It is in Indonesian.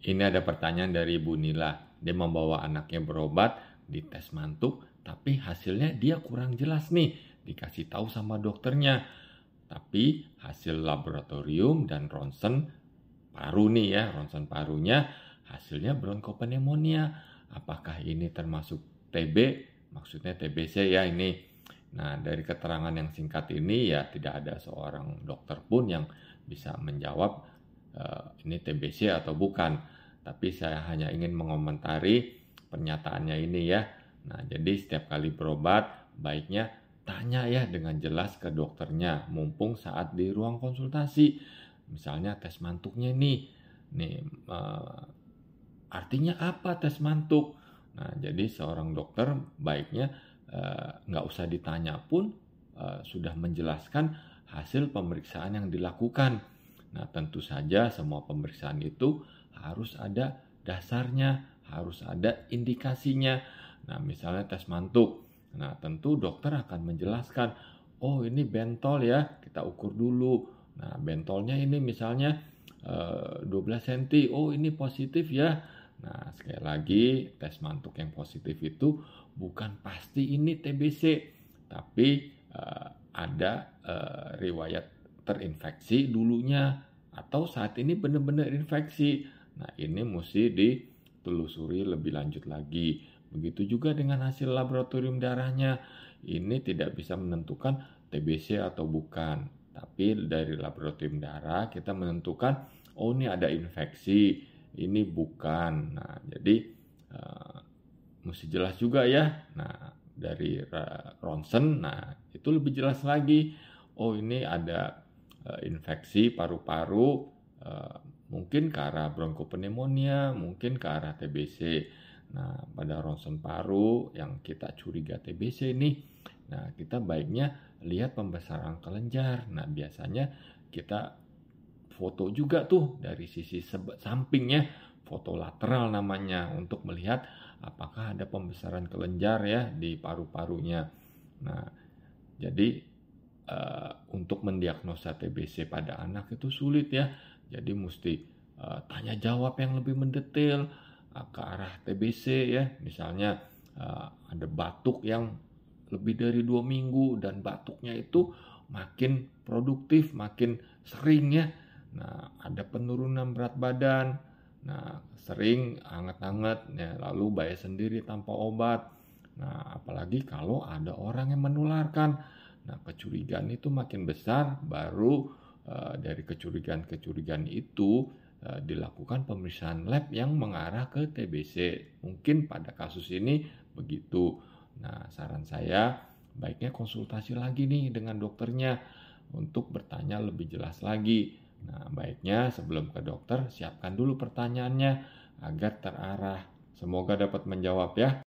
Ini ada pertanyaan dari Bu Nila. Dia membawa anaknya berobat, dites mantuk, tapi hasilnya dia kurang jelas nih. Dikasih tahu sama dokternya. Tapi hasil laboratorium dan ronsen paru nih ya, ronsen parunya hasilnya bronkopneumonia. Apakah ini termasuk TB? Maksudnya TBC ya ini. Nah, dari keterangan yang singkat ini ya tidak ada seorang dokter pun yang bisa menjawab ini TBC atau bukan. Tapi saya hanya ingin mengomentari pernyataannya ini ya. Nah, jadi setiap kali berobat baiknya tanya ya dengan jelas ke dokternya mumpung saat di ruang konsultasi. Misalnya tes mantuknya nih artinya apa tes mantuk? Nah, jadi seorang dokter baiknya nggak usah ditanya pun sudah menjelaskan hasil pemeriksaan yang dilakukan. Nah, tentu saja semua pemeriksaan itu harus ada dasarnya, harus ada indikasinya. Nah, misalnya tes mantuk. Nah, tentu dokter akan menjelaskan, oh ini bentol ya, kita ukur dulu. Nah, bentolnya ini misalnya 12 cm, oh ini positif ya. Nah, sekali lagi, tes mantuk yang positif itu bukan pasti ini TBC, tapi ada riwayat terinfeksi dulunya atau saat ini benar-benar infeksi. Nah, ini mesti ditelusuri lebih lanjut lagi. Begitu juga dengan hasil laboratorium darahnya. Ini tidak bisa menentukan TBC atau bukan. Tapi dari laboratorium darah kita menentukan, oh ini ada infeksi, ini bukan. Nah, jadi mesti jelas juga ya. Nah, dari ronsen, nah itu lebih jelas lagi. Oh ini ada infeksi paru-paru, mungkin ke arah bronkopneumonia, mungkin ke arah TBC. Nah, pada ronsen paru yang kita curiga TBC ini, nah kita baiknya lihat pembesaran kelenjar. Nah, biasanya kita foto juga tuh dari sisi sampingnya, foto lateral namanya, untuk melihat apakah ada pembesaran kelenjar ya di paru-parunya. Nah, jadi untuk mendiagnosa TBC pada anak itu sulit ya. Jadi mesti tanya jawab yang lebih mendetail ke arah TBC ya. Misalnya ada batuk yang lebih dari 2 minggu dan batuknya itu makin produktif, makin sering ya. Nah, ada penurunan berat badan. Nah, sering hangat-hangat ya, lalu baik sendiri tanpa obat. Nah, apalagi kalau ada orang yang menularkan. Nah, kecurigaan itu makin besar, baru dari kecurigaan itu dilakukan pemeriksaan lab yang mengarah ke TBC. Mungkin pada kasus ini begitu. Nah, saran saya baiknya konsultasi lagi nih dengan dokternya untuk bertanya lebih jelas lagi. Nah, baiknya sebelum ke dokter siapkan dulu pertanyaannya agar terarah. Semoga dapat menjawab ya.